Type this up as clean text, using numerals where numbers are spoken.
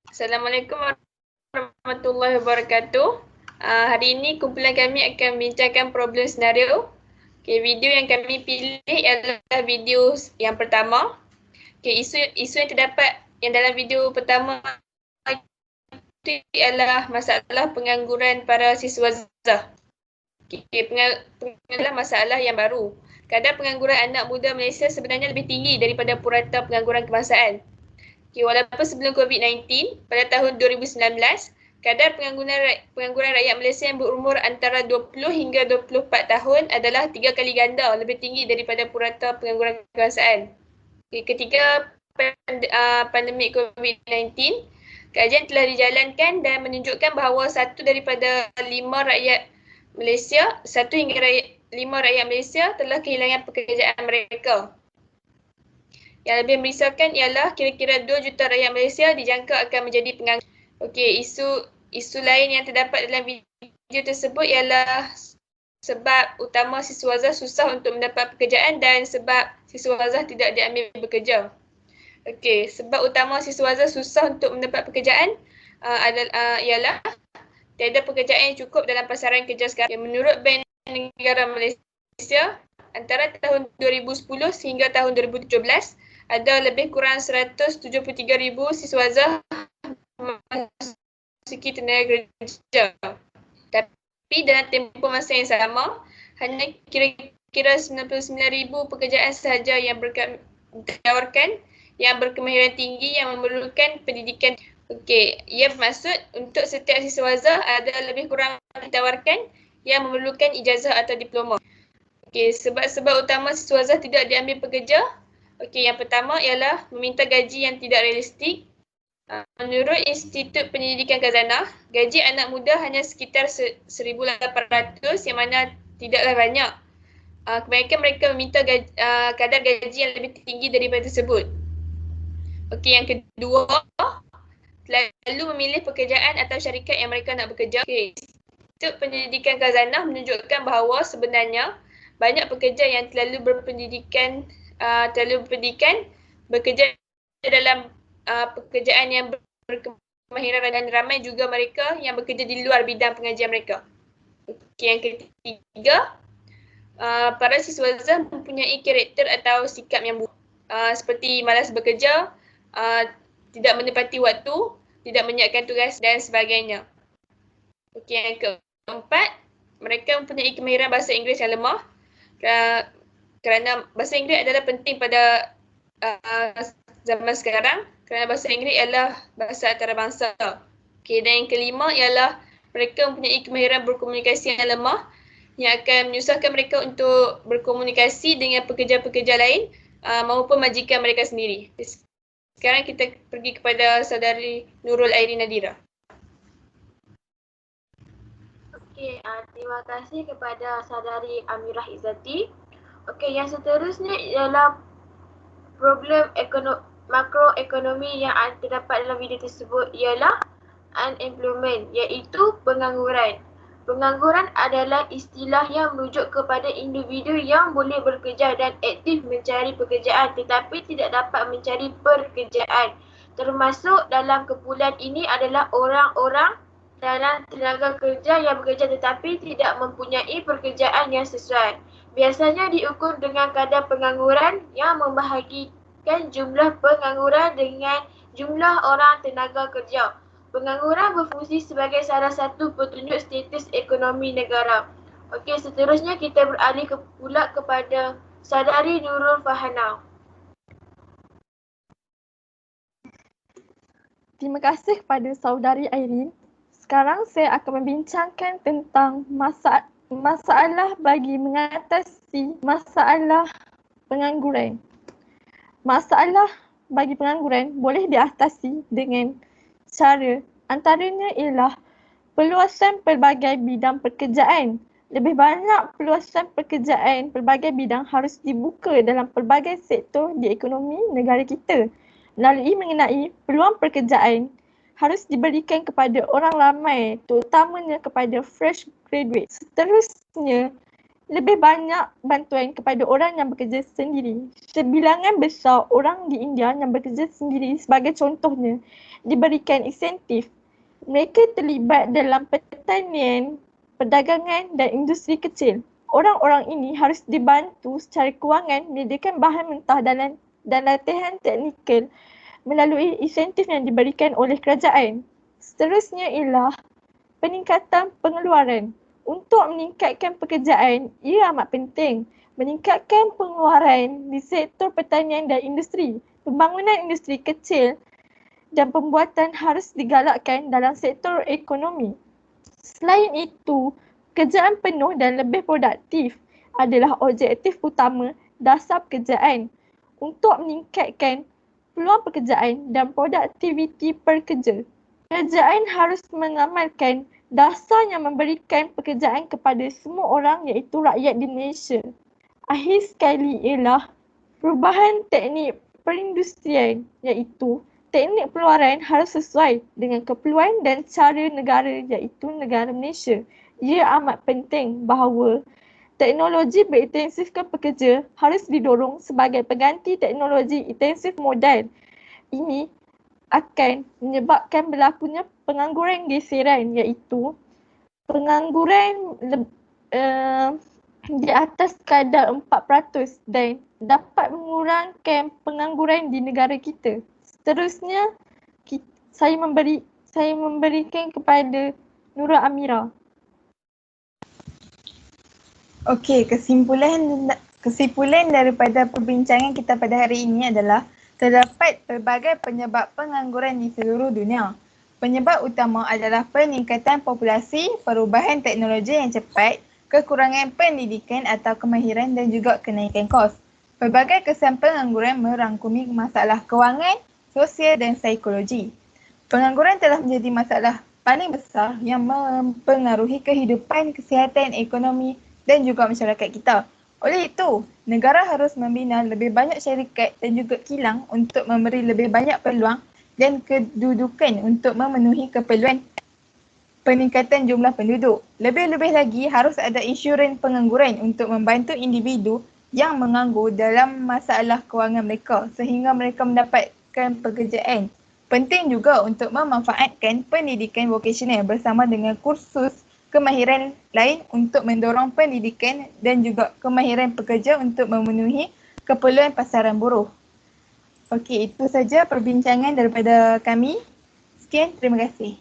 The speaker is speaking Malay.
Assalamualaikum warahmatullahi wabarakatuh. Hari ini kumpulan kami akan membincangkan problem senario. Video yang kami pilih adalah video yang pertama. Isu yang terdapat yang dalam video pertama itu ialah masalah pengangguran para siswa Zah. Pengangguran masalah yang baru. Kadar pengangguran anak muda Malaysia sebenarnya lebih tinggi daripada purata pengangguran kebangsaan. Walaupun sebelum COVID-19, pada tahun 2019, kadar pengangguran rakyat Malaysia yang berumur antara 20 hingga 24 tahun adalah 3 kali ganda lebih tinggi daripada purata pengangguran kebangsaan. Ketika pandemik COVID-19, kajian telah dijalankan dan menunjukkan bahawa 1 daripada 5 rakyat Malaysia, 1 hingga 5 rakyat Malaysia telah kehilangan pekerjaan mereka. Yang lebih merisaukan ialah kira-kira 2 juta rakyat Malaysia dijangka akan menjadi pengangguran. Isu lain yang terdapat dalam video tersebut ialah sebab utama siswa Zah susah untuk mendapat pekerjaan dan sebab siswa Zah tidak diambil bekerja. Sebab utama siswa Zah susah untuk mendapat pekerjaan ialah tiada pekerjaan yang cukup dalam pasaran kerja sekarang. Menurut Bank Negara Malaysia, antara tahun 2010 hingga tahun 2017, ada lebih kurang 173,000 siswa Zah memasuki tenaga kerja. Tapi dalam tempoh masa yang sama, hanya kira-kira 99,000 pekerjaan sahaja yang ditawarkan yang berkemahiran tinggi yang memerlukan pendidikan. Ia bermaksud untuk setiap siswa Zah ada lebih kurang ditawarkan yang memerlukan ijazah atau diploma. Sebab-sebab utama siswa Zah tidak diambil pekerja. Yang pertama ialah meminta gaji yang tidak realistik. Menurut Institut Pendidikan Khazanah, gaji anak muda hanya sekitar 1,800 yang mana tidaklah banyak. Kebanyakan mereka meminta kadar gaji yang lebih tinggi daripada tersebut. Yang kedua, selalu memilih pekerjaan atau syarikat yang mereka nak bekerja. Institut Pendidikan Khazanah menunjukkan bahawa sebenarnya banyak pekerja yang terlalu berpendidikan bekerja dalam pekerjaan yang berkemahiran dan ramai juga mereka yang bekerja di luar bidang pengajian mereka. Yang ketiga, para siswa Zah mempunyai karakter atau sikap yang buruk, seperti malas bekerja, tidak menepati waktu, tidak menyiapkan tugas dan sebagainya. Yang keempat, mereka mempunyai kemahiran bahasa Inggeris yang lemah kerana bahasa Inggeris adalah penting pada zaman sekarang kerana bahasa Inggeris adalah bahasa antarabangsa. Dan yang kelima ialah mereka mempunyai kemahiran berkomunikasi yang lemah yang akan menyusahkan mereka untuk berkomunikasi dengan pekerja-pekerja lain maupun majikan mereka sendiri. Sekarang kita pergi kepada saudari Nurul Airi Nadira. Terima kasih kepada saudari Amirah Izzati. Yang seterusnya ialah problem makroekonomi yang terdapat dalam video tersebut ialah unemployment, iaitu pengangguran. Pengangguran adalah istilah yang merujuk kepada individu yang boleh bekerja dan aktif mencari pekerjaan tetapi tidak dapat mencari pekerjaan. Termasuk dalam kumpulan ini adalah orang-orang dalam tenaga kerja yang bekerja tetapi tidak mempunyai pekerjaan yang sesuai. Biasanya diukur dengan kadar pengangguran yang membahagikan jumlah pengangguran dengan jumlah orang tenaga kerja. Pengangguran berfungsi sebagai salah satu petunjuk status ekonomi negara. Seterusnya kita beralih pula kepada saudari Nurul Fahana. Terima kasih kepada saudari Airin. Sekarang saya akan membincangkan tentang masalah bagi mengatasi masalah pengangguran. Masalah bagi pengangguran boleh diatasi dengan cara antaranya ialah peluasan pelbagai bidang pekerjaan. Lebih banyak peluasan pekerjaan pelbagai bidang harus dibuka dalam pelbagai sektor di ekonomi negara kita. Melalui mengenai peluang pekerjaan harus diberikan kepada orang ramai, terutamanya kepada fresh graduate. Seterusnya lebih banyak bantuan kepada orang yang bekerja sendiri. Sebilangan besar orang di India yang bekerja sendiri sebagai contohnya diberikan insentif. Mereka terlibat dalam pertanian, perdagangan dan industri kecil. Orang-orang ini harus dibantu secara kewangan menyediakan bahan mentah dan latihan teknikal melalui insentif yang diberikan oleh kerajaan. Seterusnya ialah peningkatan pengeluaran. Untuk meningkatkan pekerjaan, ia amat penting meningkatkan pengeluaran di sektor pertanian dan industri. Pembangunan industri kecil dan pembuatan harus digalakkan dalam sektor ekonomi. Selain itu, pekerjaan penuh dan lebih produktif adalah objektif utama dasar pekerjaan untuk meningkatkan peluang pekerjaan dan produktiviti pekerja. Kerajaan harus mengamalkan dasar yang memberikan pekerjaan kepada semua orang iaitu rakyat di Malaysia. Akhir sekali ialah perubahan teknik perindustrian iaitu teknik pengeluaran harus sesuai dengan keperluan dan cara negara iaitu negara Malaysia. Ia amat penting bahawa teknologi berintensifkan pekerja harus didorong sebagai pengganti teknologi intensif moden. Ini akan menyebabkan berlakunya pengangguran geseran iaitu pengangguran di atas kadar 4% dan dapat mengurangkan pengangguran di negara kita. Seterusnya saya memberikan kepada Nura Amira. Okey, kesimpulan daripada perbincangan kita pada hari ini adalah terdapat pelbagai penyebab pengangguran di seluruh dunia. Penyebab utama adalah peningkatan populasi, perubahan teknologi yang cepat, kekurangan pendidikan atau kemahiran dan juga kenaikan kos. Pelbagai kesan pengangguran merangkumi masalah kewangan, sosial dan psikologi. Pengangguran telah menjadi masalah paling besar yang mempengaruhi kehidupan, kesihatan, ekonomi dan juga masyarakat kita. Oleh itu, negara harus membina lebih banyak syarikat dan juga kilang untuk memberi lebih banyak peluang dan kedudukan untuk memenuhi keperluan peningkatan jumlah penduduk. Lebih-lebih lagi harus ada insurans pengangguran untuk membantu individu yang menganggur dalam masalah kewangan mereka sehingga mereka mendapatkan pekerjaan. Penting juga untuk memanfaatkan pendidikan vokasional bersama dengan kursus kemahiran lain untuk mendorong pendidikan dan juga kemahiran pekerja untuk memenuhi keperluan pasaran buruh. Okey, itu saja perbincangan daripada kami. Sekian, terima kasih.